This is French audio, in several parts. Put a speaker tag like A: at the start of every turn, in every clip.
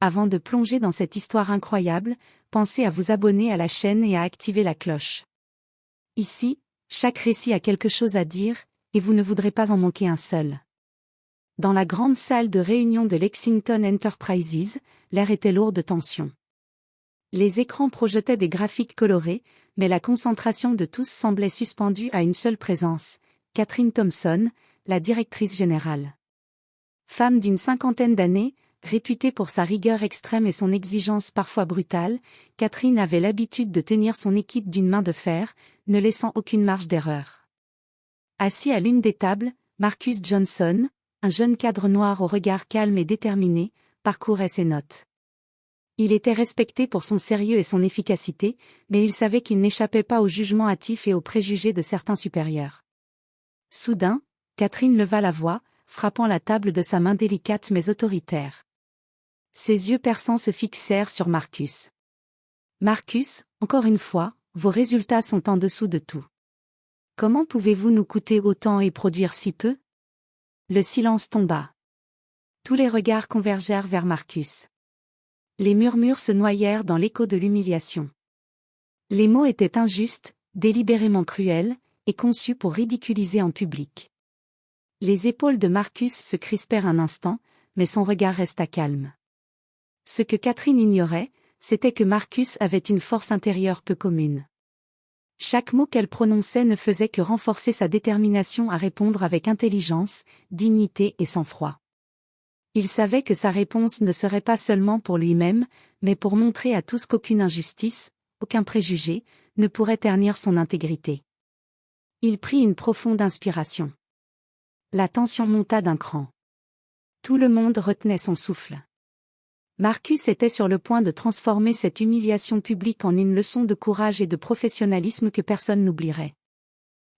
A: Avant de plonger dans cette histoire incroyable, pensez à vous abonner à la chaîne et à activer la cloche. Ici, chaque récit a quelque chose à dire, et vous ne voudrez pas en manquer un seul. Dans la grande salle de réunion de Lexington Enterprises, l'air était lourd de tension. Les écrans projetaient des graphiques colorés, mais la concentration de tous semblait suspendue à une seule présence, Catherine Thompson, la directrice générale. Femme d'une cinquantaine d'années, réputée pour sa rigueur extrême et son exigence parfois brutale, Catherine avait l'habitude de tenir son équipe d'une main de fer, ne laissant aucune marge d'erreur. Assis à l'une des tables, Marcus Johnson, un jeune cadre noir au regard calme et déterminé, parcourait ses notes. Il était respecté pour son sérieux et son efficacité, mais il savait qu'il n'échappait pas aux jugements hâtifs et aux préjugés de certains supérieurs. Soudain, Catherine leva la voix, frappant la table de sa main délicate mais autoritaire. Ses yeux perçants se fixèrent sur Marcus. « Marcus, encore une fois, vos résultats sont en dessous de tout. Comment pouvez-vous nous coûter autant et produire si peu ?» Le silence tomba. Tous les regards convergèrent vers Marcus. Les murmures se noyèrent dans l'écho de l'humiliation. Les mots étaient injustes, délibérément cruels, et conçus pour ridiculiser en public. Les épaules de Marcus se crispèrent un instant, mais son regard resta calme. Ce que Catherine ignorait, c'était que Marcus avait une force intérieure peu commune. Chaque mot qu'elle prononçait ne faisait que renforcer sa détermination à répondre avec intelligence, dignité et sang-froid. Il savait que sa réponse ne serait pas seulement pour lui-même, mais pour montrer à tous qu'aucune injustice, aucun préjugé, ne pourrait ternir son intégrité. Il prit une profonde inspiration. La tension monta d'un cran. Tout le monde retenait son souffle. Marcus était sur le point de transformer cette humiliation publique en une leçon de courage et de professionnalisme que personne n'oublierait.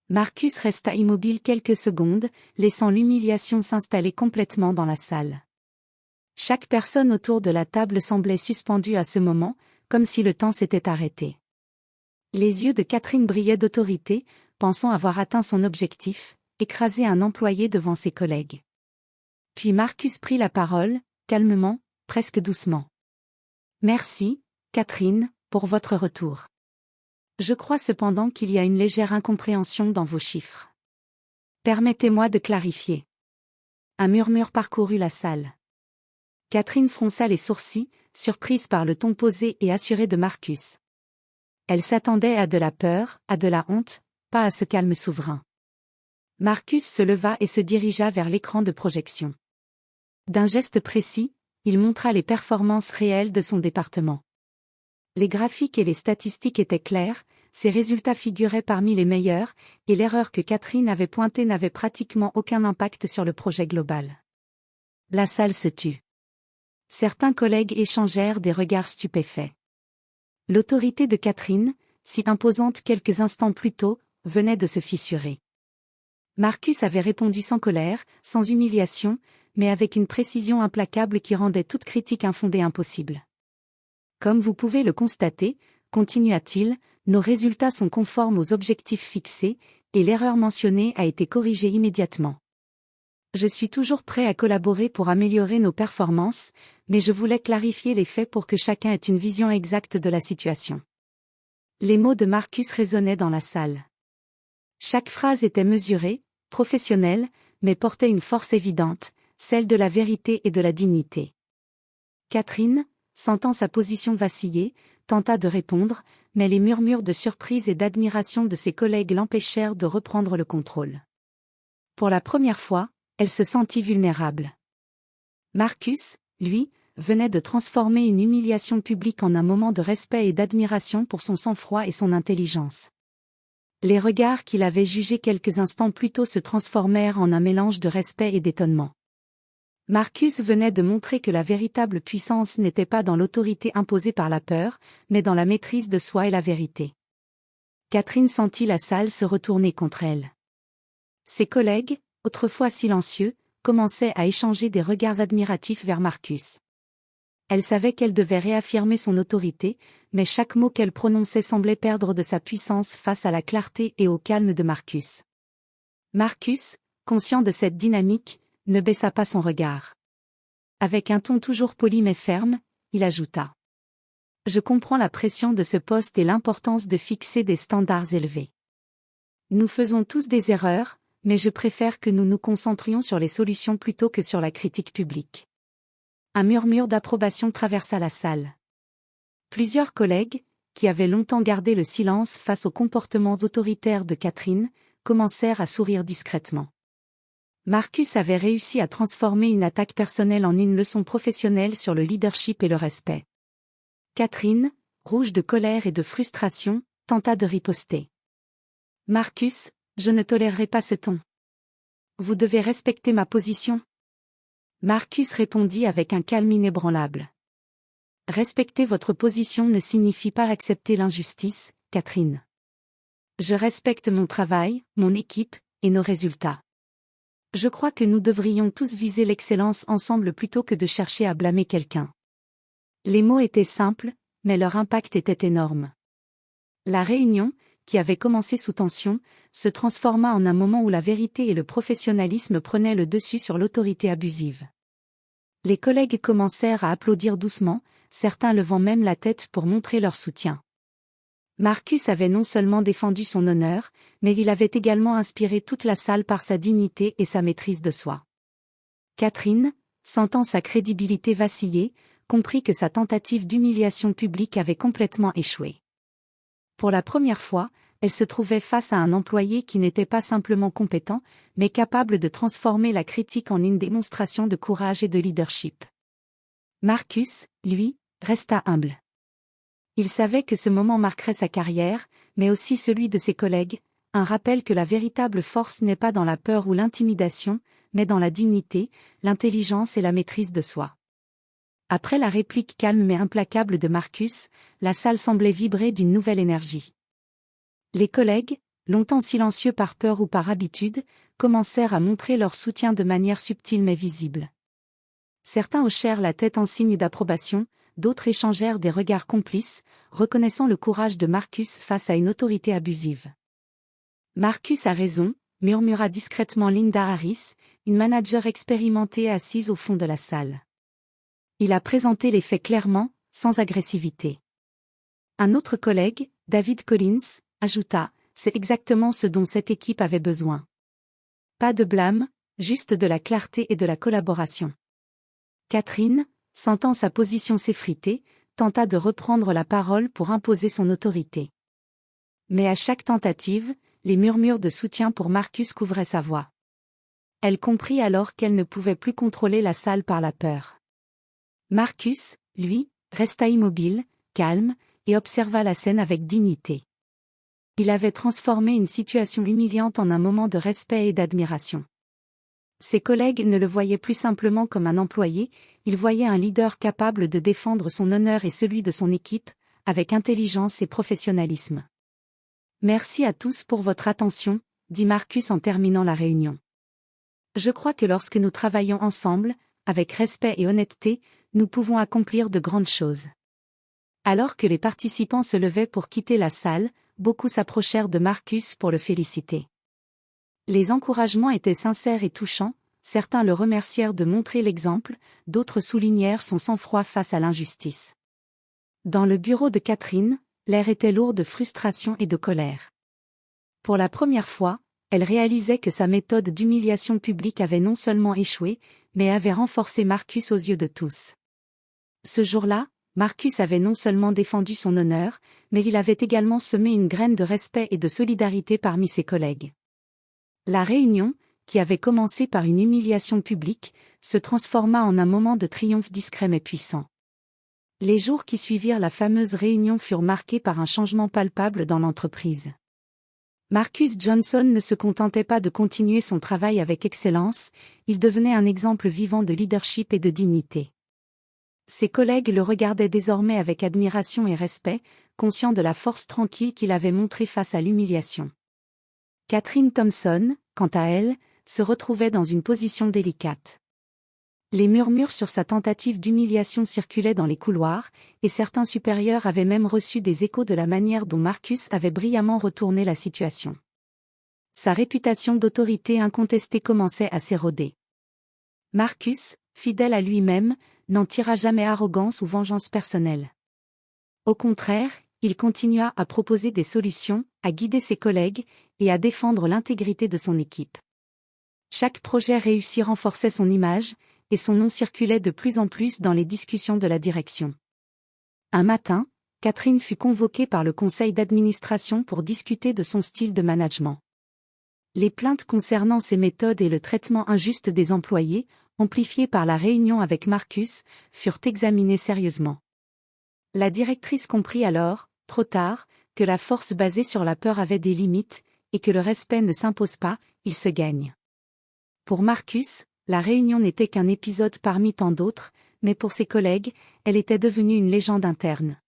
A: Marcus resta immobile quelques secondes, laissant l'humiliation s'installer complètement dans la salle. Chaque personne autour de la table semblait suspendue à ce moment, comme si le temps s'était arrêté. Les yeux de Catherine brillaient d'autorité, pensant avoir atteint son objectif, écraser un employé devant ses collègues. Puis Marcus prit la parole, calmement, presque doucement. « Merci, Catherine, pour votre retour. Je crois cependant qu'il y a une légère incompréhension dans vos chiffres. Permettez-moi de clarifier. » Un murmure parcourut la salle. Catherine fronça les sourcils, surprise par le ton posé et assuré de Marcus. Elle s'attendait à de la peur, à de la honte, pas à ce calme souverain. Marcus se leva et se dirigea vers l'écran de projection. D'un geste précis, il montra les performances réelles de son département. Les graphiques et les statistiques étaient clairs, ses résultats figuraient parmi les meilleurs, et l'erreur que Catherine avait pointée n'avait pratiquement aucun impact sur le projet global. La salle se tut. Certains collègues échangèrent des regards stupéfaits. L'autorité de Catherine, si imposante quelques instants plus tôt, venait de se fissurer. Marcus avait répondu sans colère, sans humiliation, mais avec une précision implacable qui rendait toute critique infondée impossible. Comme vous pouvez le constater, continua-t-il, nos résultats sont conformes aux objectifs fixés, et l'erreur mentionnée a été corrigée immédiatement. Je suis toujours prêt à collaborer pour améliorer nos performances, mais je voulais clarifier les faits pour que chacun ait une vision exacte de la situation. Les mots de Marcus résonnaient dans la salle. Chaque phrase était mesurée, professionnelle, mais portait une force évidente, celle de la vérité et de la dignité. Catherine, sentant sa position vaciller, tenta de répondre, mais les murmures de surprise et d'admiration de ses collègues l'empêchèrent de reprendre le contrôle. Pour la première fois, elle se sentit vulnérable. Marcus, lui, venait de transformer une humiliation publique en un moment de respect et d'admiration pour son sang-froid et son intelligence. Les regards qu'il avait jugés quelques instants plus tôt se transformèrent en un mélange de respect et d'étonnement. Marcus venait de montrer que la véritable puissance n'était pas dans l'autorité imposée par la peur, mais dans la maîtrise de soi et la vérité. Catherine sentit la salle se retourner contre elle. Ses collègues, autrefois silencieux, commençaient à échanger des regards admiratifs vers Marcus. Elle savait qu'elle devait réaffirmer son autorité, mais chaque mot qu'elle prononçait semblait perdre de sa puissance face à la clarté et au calme de Marcus. Marcus, conscient de cette dynamique, ne baissa pas son regard. Avec un ton toujours poli mais ferme, il ajouta. Je comprends la pression de ce poste et l'importance de fixer des standards élevés. Nous faisons tous des erreurs, mais je préfère que nous nous concentrions sur les solutions plutôt que sur la critique publique. Un murmure d'approbation traversa la salle. Plusieurs collègues, qui avaient longtemps gardé le silence face aux comportements autoritaires de Catherine, commencèrent à sourire discrètement. Marcus avait réussi à transformer une attaque personnelle en une leçon professionnelle sur le leadership et le respect. Catherine, rouge de colère et de frustration, tenta de riposter. « Marcus, je ne tolérerai pas ce ton. Vous devez respecter ma position. » Marcus répondit avec un calme inébranlable. « Respecter votre position ne signifie pas accepter l'injustice, Catherine. Je respecte mon travail, mon équipe, et nos résultats. Je crois que nous devrions tous viser l'excellence ensemble plutôt que de chercher à blâmer quelqu'un. » Les mots étaient simples, mais leur impact était énorme. La réunion, qui avait commencé sous tension, se transforma en un moment où la vérité et le professionnalisme prenaient le dessus sur l'autorité abusive. Les collègues commencèrent à applaudir doucement, certains levant même la tête pour montrer leur soutien. Marcus avait non seulement défendu son honneur, mais il avait également inspiré toute la salle par sa dignité et sa maîtrise de soi. Catherine, sentant sa crédibilité vaciller, comprit que sa tentative d'humiliation publique avait complètement échoué. Pour la première fois, elle se trouvait face à un employé qui n'était pas simplement compétent, mais capable de transformer la critique en une démonstration de courage et de leadership. Marcus, lui, resta humble. Il savait que ce moment marquerait sa carrière, mais aussi celui de ses collègues, un rappel que la véritable force n'est pas dans la peur ou l'intimidation, mais dans la dignité, l'intelligence et la maîtrise de soi. Après la réplique calme mais implacable de Marcus, la salle semblait vibrer d'une nouvelle énergie. Les collègues, longtemps silencieux par peur ou par habitude, commencèrent à montrer leur soutien de manière subtile mais visible. Certains hochèrent la tête en signe d'approbation, d'autres échangèrent des regards complices, reconnaissant le courage de Marcus face à une autorité abusive. « Marcus a raison », murmura discrètement Linda Harris, une manager expérimentée assise au fond de la salle. Il a présenté les faits clairement, sans agressivité. Un autre collègue, David Collins, ajouta, « C'est exactement ce dont cette équipe avait besoin. Pas de blâme, juste de la clarté et de la collaboration. » Catherine, sentant sa position s'effriter, tenta de reprendre la parole pour imposer son autorité. Mais à chaque tentative, les murmures de soutien pour Marcus couvraient sa voix. Elle comprit alors qu'elle ne pouvait plus contrôler la salle par la peur. Marcus, lui, resta immobile, calme, et observa la scène avec dignité. Il avait transformé une situation humiliante en un moment de respect et d'admiration. Ses collègues ne le voyaient plus simplement comme un employé, ils voyaient un leader capable de défendre son honneur et celui de son équipe, avec intelligence et professionnalisme. « Merci à tous pour votre attention », dit Marcus en terminant la réunion. Je crois que lorsque nous travaillons ensemble, avec respect et honnêteté, nous pouvons accomplir de grandes choses. Alors que les participants se levaient pour quitter la salle, beaucoup s'approchèrent de Marcus pour le féliciter. Les encouragements étaient sincères et touchants, certains le remercièrent de montrer l'exemple, d'autres soulignèrent son sang-froid face à l'injustice. Dans le bureau de Catherine, l'air était lourd de frustration et de colère. Pour la première fois, elle réalisait que sa méthode d'humiliation publique avait non seulement échoué, mais avait renforcé Marcus aux yeux de tous. Ce jour-là, Marcus avait non seulement défendu son honneur, mais il avait également semé une graine de respect et de solidarité parmi ses collègues. La réunion, qui avait commencé par une humiliation publique, se transforma en un moment de triomphe discret mais puissant. Les jours qui suivirent la fameuse réunion furent marqués par un changement palpable dans l'entreprise. Marcus Johnson ne se contentait pas de continuer son travail avec excellence, il devenait un exemple vivant de leadership et de dignité. Ses collègues le regardaient désormais avec admiration et respect, conscients de la force tranquille qu'il avait montrée face à l'humiliation. Catherine Thompson, quant à elle, se retrouvait dans une position délicate. Les murmures sur sa tentative d'humiliation circulaient dans les couloirs, et certains supérieurs avaient même reçu des échos de la manière dont Marcus avait brillamment retourné la situation. Sa réputation d'autorité incontestée commençait à s'éroder. Marcus, fidèle à lui-même, n'en tira jamais arrogance ou vengeance personnelle. Au contraire, il continua à proposer des solutions, à guider ses collègues, et à défendre l'intégrité de son équipe. Chaque projet réussi renforçait son image, et son nom circulait de plus en plus dans les discussions de la direction. Un matin, Catherine fut convoquée par le conseil d'administration pour discuter de son style de management. Les plaintes concernant ses méthodes et le traitement injuste des employés, amplifiées par la réunion avec Marcus, furent examinées sérieusement. La directrice comprit alors, trop tard, que la force basée sur la peur avait des limites, et que le respect ne s'impose pas, il se gagne. Pour Marcus, la réunion n'était qu'un épisode parmi tant d'autres, mais pour ses collègues, elle était devenue une légende interne.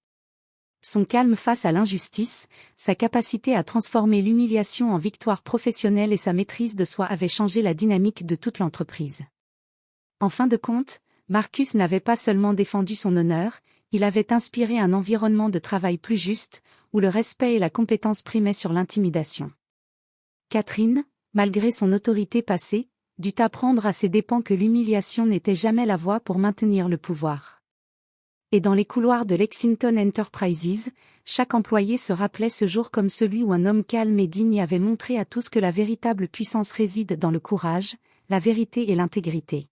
A: Son calme face à l'injustice, sa capacité à transformer l'humiliation en victoire professionnelle et sa maîtrise de soi avaient changé la dynamique de toute l'entreprise. En fin de compte, Marcus n'avait pas seulement défendu son honneur, il avait inspiré un environnement de travail plus juste, où le respect et la compétence primaient sur l'intimidation. Catherine, malgré son autorité passée, dut apprendre à ses dépens que l'humiliation n'était jamais la voie pour maintenir le pouvoir. Et dans les couloirs de Lexington Enterprises, chaque employé se rappelait ce jour comme celui où un homme calme et digne avait montré à tous que la véritable puissance réside dans le courage, la vérité et l'intégrité.